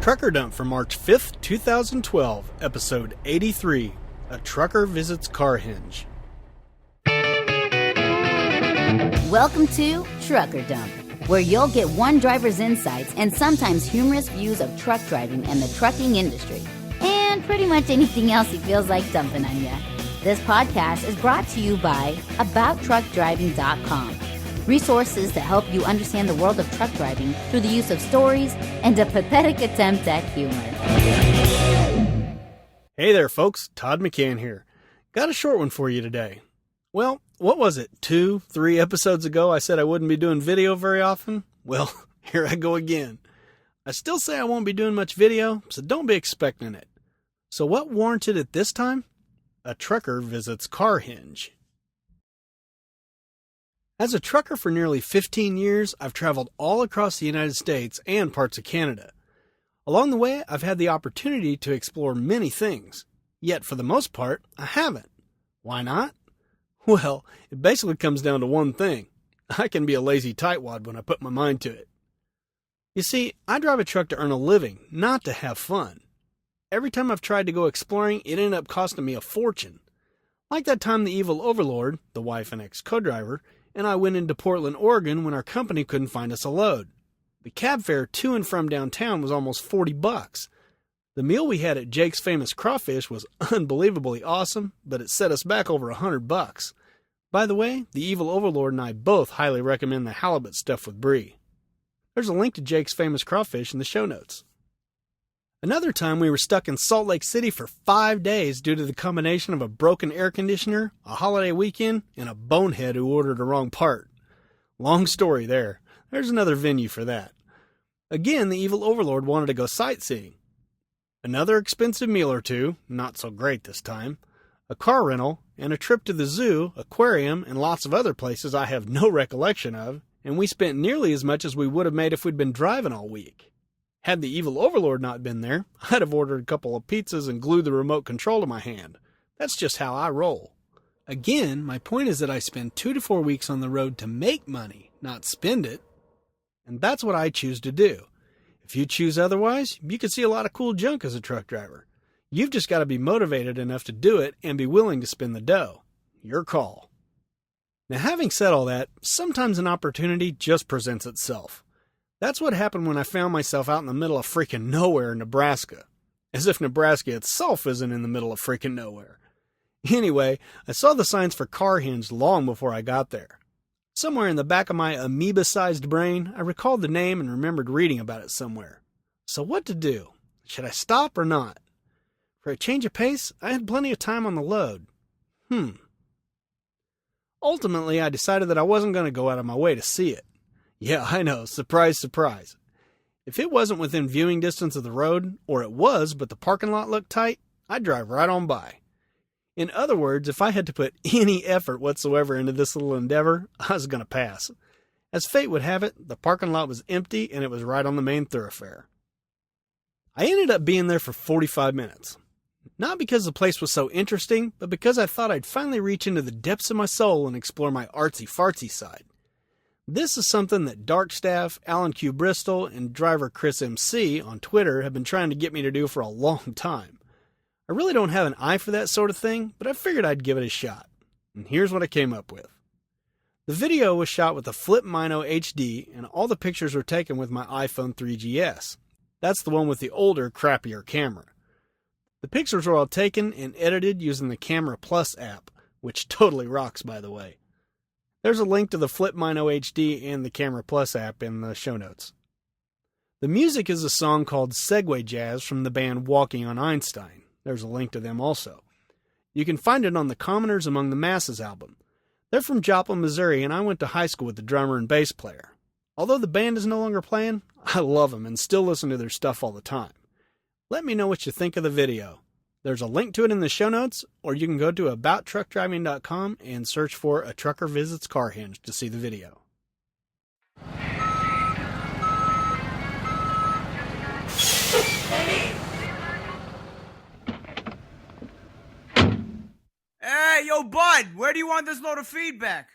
Trucker Dump for March 5th, 2012, Episode 83, A Trucker Visits Carhenge. Welcome to Trucker Dump, where you'll get one driver's insights and sometimes humorous views of truck driving and the trucking industry, and pretty much anything else he feels like dumping on you. This podcast is brought to you by AboutTruckDriving.com. Resources to help you understand the world of truck driving through the use of stories and a pathetic attempt at humor. Hey there, folks. Todd McCann here. Got a short one for you today. Well, what was it? 2-3 episodes ago I said I wouldn't be doing video very often? Well, here I go again. I still say I won't be doing much video, so don't be expecting it. So what warranted it this time? A trucker visits Carhenge. As a trucker for nearly 15 years, I've traveled all across the United States and parts of Canada. Along the way, I've had the opportunity to explore many things. Yet, for the most part, I haven't. Why not? Well, it basically comes down to one thing. I can be a lazy tightwad when I put my mind to it. You see, I drive a truck to earn a living, not to have fun. Every time I've tried to go exploring, it ended up costing me a fortune. Like that time the evil overlord, the wife and ex-co-driver, and I went into Portland, Oregon when our company couldn't find us a load. The cab fare to and from downtown was almost $40. The meal we had at Jake's famous Crawfish was unbelievably awesome, but it set us back over $100. By the way, the evil overlord and I both highly recommend the halibut stuffed with brie. There's a link to Jake's famous Crawfish in the show notes. Another time we were stuck in Salt Lake City for 5 days due to the combination of a broken air conditioner, a holiday weekend, and a bonehead who ordered the wrong part. Long story there. There's another venue for that. Again, the evil overlord wanted to go sightseeing. Another expensive meal or two, not so great this time, a car rental, and a trip to the zoo, aquarium, and lots of other places I have no recollection of, and we spent nearly as much as we would have made if we'd been driving all week. Had the evil overlord not been there, I'd have ordered a couple of pizzas and glued the remote control to my hand. That's just how I roll. Again, my point is that I spend 2 to 4 weeks on the road to make money, not spend it. And that's what I choose to do. If you choose otherwise, you can see a lot of cool junk as a truck driver. You've just got to be motivated enough to do it and be willing to spend the dough. Your call. Now, having said all that, sometimes an opportunity just presents itself. That's what happened when I found myself out in the middle of freaking nowhere in Nebraska. As if Nebraska itself isn't in the middle of freaking nowhere. Anyway, I saw the signs for Carhenge long before I got there. Somewhere in the back of my amoeba-sized brain, I recalled the name and remembered reading about it somewhere. So what to do? Should I stop or not? For a change of pace, I had plenty of time on the load. Ultimately, I decided that I wasn't going to go out of my way to see it. Yeah, I know, surprise, surprise. If it wasn't within viewing distance of the road, or it was, but the parking lot looked tight, I'd drive right on by. In other words, if I had to put any effort whatsoever into this little endeavor, I was going to pass. As fate would have it, the parking lot was empty and it was right on the main thoroughfare. I ended up being there for 45 minutes. Not because the place was so interesting, but because I thought I'd finally reach into the depths of my soul and explore my artsy-fartsy side. This is something that Darkstaff, Alan Q. Bristol, and driver Chris MC on Twitter have been trying to get me to do for a long time. I really don't have an eye for that sort of thing, but I figured I'd give it a shot. And here's what I came up with. The video was shot with a Flip Mino HD, and all the pictures were taken with my iPhone 3GS. That's the one with the older, crappier camera. The pictures were all taken and edited using the Camera Plus app, which totally rocks, by the way. There's a link to the Flip Mino HD and the Camera Plus app in the show notes. The music is a song called Segway Jazz from the band Walking on Einstein. There's a link to them also. You can find it on the Commoners Among the Masses album. They're from Joplin, Missouri, and I went to high school with the drummer and bass player. Although the band is no longer playing, I love them and still listen to their stuff all the time. Let me know what you think of the video. There's a link to it in the show notes, or you can go to AboutTruckDriving.com and search for A Trucker Visits Carhenge to see the video. Hey, yo, bud, where do you want this load of feedback?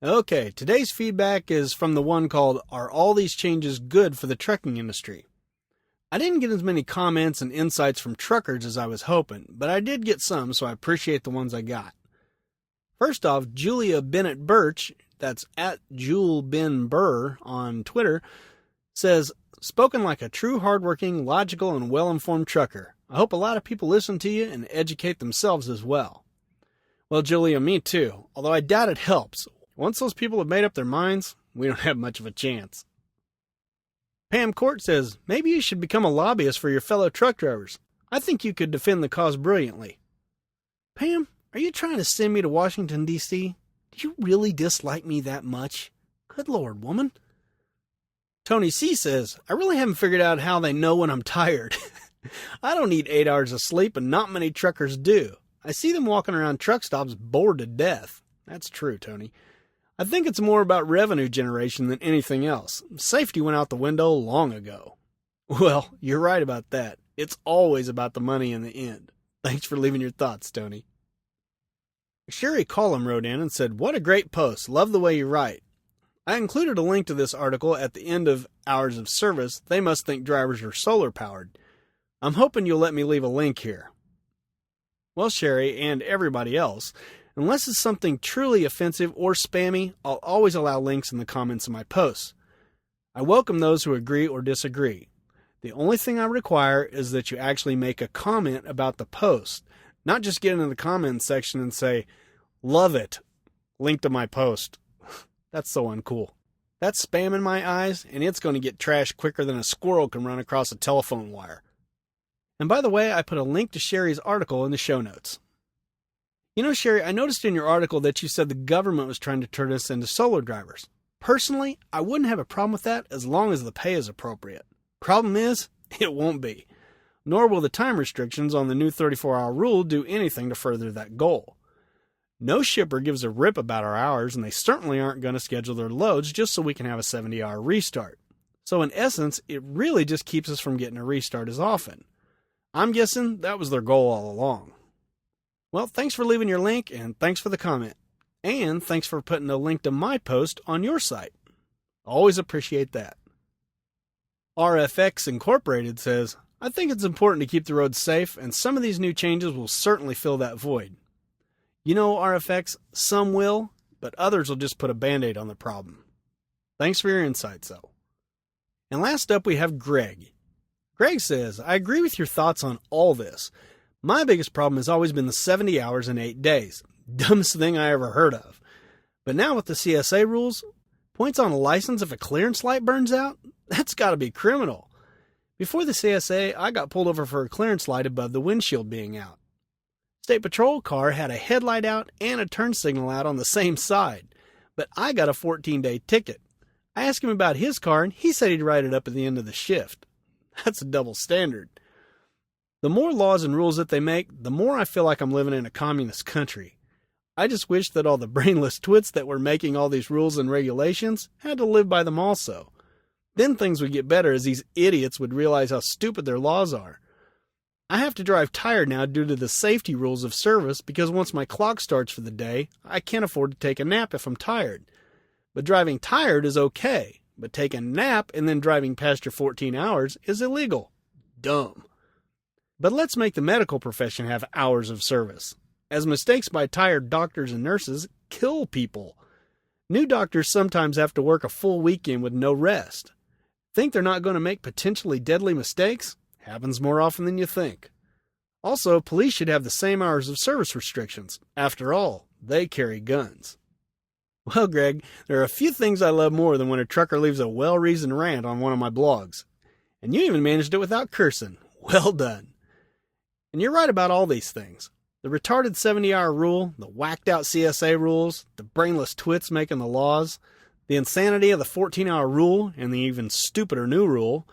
Okay, today's feedback is from the one called, Are All These Changes Good for the Trucking Industry? I didn't get as many comments and insights from truckers as I was hoping, but I did get some, so I appreciate the ones I got. First off, Julia Bennett Birch, that's at JulBenBurr on Twitter, says, "Spoken like a true hardworking, logical, and well-informed trucker. I hope a lot of people listen to you and educate themselves as well." Well, Julia, me too, although I doubt it helps. Once those people have made up their minds, we don't have much of a chance. Pam Court says, "Maybe you should become a lobbyist for your fellow truck drivers. I think you could defend the cause brilliantly." Pam, are you trying to send me to Washington, D.C.? Do you really dislike me that much? Good Lord, woman. Tony C. says, "I really haven't figured out how they know when I'm tired. I don't need 8 hours of sleep, and not many truckers do. I see them walking around truck stops bored to death." That's true, Tony. I think it's more about revenue generation than anything else. Safety went out the window long ago. Well, you're right about that. It's always about the money in the end. Thanks for leaving your thoughts, Tony. Sherry Collum wrote in and said, "What a great post. Love the way you write. I included a link to this article at the end of Hours of Service. They must think drivers are solar powered. I'm hoping you'll let me leave a link here." Well, Sherry, and everybody else, unless it's something truly offensive or spammy, I'll always allow links in the comments of my posts. I welcome those who agree or disagree. The only thing I require is that you actually make a comment about the post, not just get into the comments section and say, "Love it, link to my post." That's so uncool. That's spam in my eyes, and it's going to get trashed quicker than a squirrel can run across a telephone wire. And by the way, I put a link to Sherry's article in the show notes. You know, Sherry, I noticed in your article that you said the government was trying to turn us into solar drivers. Personally, I wouldn't have a problem with that as long as the pay is appropriate. Problem is, it won't be. Nor will the time restrictions on the new 34-hour rule do anything to further that goal. No shipper gives a rip about our hours, and they certainly aren't going to schedule their loads just so we can have a 70-hour restart. So in essence, it really just keeps us from getting a restart as often. I'm guessing that was their goal all along. Well, thanks for leaving your link, and thanks for the comment. And thanks for putting a link to my post on your site. Always appreciate that. RFX Incorporated says, "I think it's important to keep the roads safe, and some of these new changes will certainly fill that void." You know, RFX, some will, but others will just put a Band-Aid on the problem. Thanks for your insights, though. And last up, we have Greg. Greg says, "I agree with your thoughts on all this. My biggest problem has always been the 70 hours in 8 days. Dumbest thing I ever heard of. But now with the CSA rules, points on a license if a clearance light burns out? That's got to be criminal. Before the CSA, I got pulled over for a clearance light above the windshield being out. State Patrol car had a headlight out and a turn signal out on the same side, but I got a 14-day ticket. I asked him about his car, and he said he'd write it up at the end of the shift. That's a double standard. The more laws and rules that they make, the more I feel like I'm living in a communist country. I just wish that all the brainless twits that were making all these rules and regulations had to live by them also. Then things would get better as these idiots would realize how stupid their laws are. I have to drive tired now due to the safety rules of service because once my clock starts for the day, I can't afford to take a nap if I'm tired. But driving tired is okay, but taking a nap and then driving past your 14 hours is illegal. Dumb. But let's make the medical profession have hours of service, as mistakes by tired doctors and nurses kill people. New doctors sometimes have to work a full weekend with no rest. Think they're not going to make potentially deadly mistakes? Happens more often than you think. Also, police should have the same hours of service restrictions. After all, they carry guns. Well, Greg, there are a few things I love more than when a trucker leaves a well-reasoned rant on one of my blogs. And you even managed it without cursing. Well done. And you're right about all these things. The retarded 70-hour rule, the whacked-out CSA rules, the brainless twits making the laws, the insanity of the 14-hour rule and the even stupider new rule,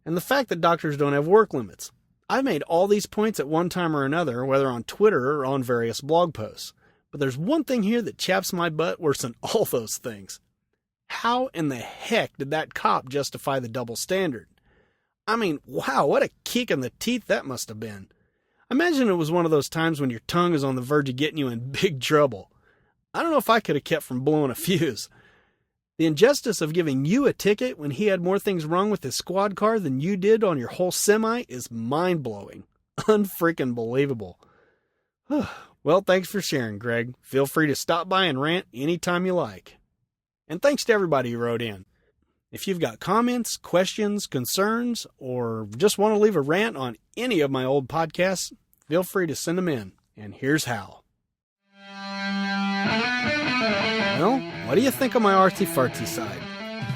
and the fact that doctors don't have work limits. I've made all these points at one time or another, whether on Twitter or on various blog posts. But there's one thing here that chaps my butt worse than all those things. How in the heck did that cop justify the double standard? I mean, wow, what a kick in the teeth that must have been. Imagine it was one of those times when your tongue is on the verge of getting you in big trouble. I don't know if I could have kept from blowing a fuse. The injustice of giving you a ticket when he had more things wrong with his squad car than you did on your whole semi is mind-blowing. Unfreaking believable. Well, thanks for sharing, Greg. Feel free to stop by and rant anytime you like. And thanks to everybody who wrote in. If you've got comments, questions, concerns, or just want to leave a rant on any of my old podcasts, feel free to send them in. And here's how. Well, what do you think of my artsy-fartsy side?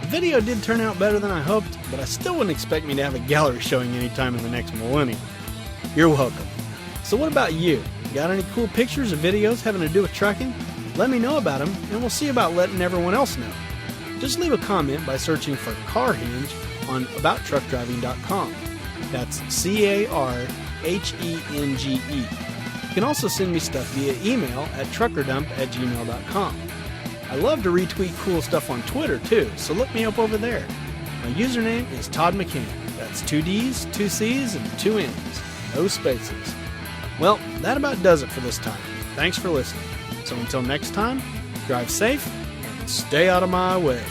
The video did turn out better than I hoped, but I still wouldn't expect me to have a gallery showing anytime in the next millennium. You're welcome. So what about you? Got any cool pictures or videos having to do with trucking? Let me know about them, and we'll see about letting everyone else know. Just leave a comment by searching for Carhenge on abouttruckdriving.com. That's Carhenge. You can also send me stuff via email at truckerdump@gmail.com. I love to retweet cool stuff on Twitter too, so look me up over there. My username is Todd McCann. That's 2 D's, 2 C's, and 2 N's. No spaces. Well, that about does it for this time. Thanks for listening. So until next time, drive safe and stay out of my way.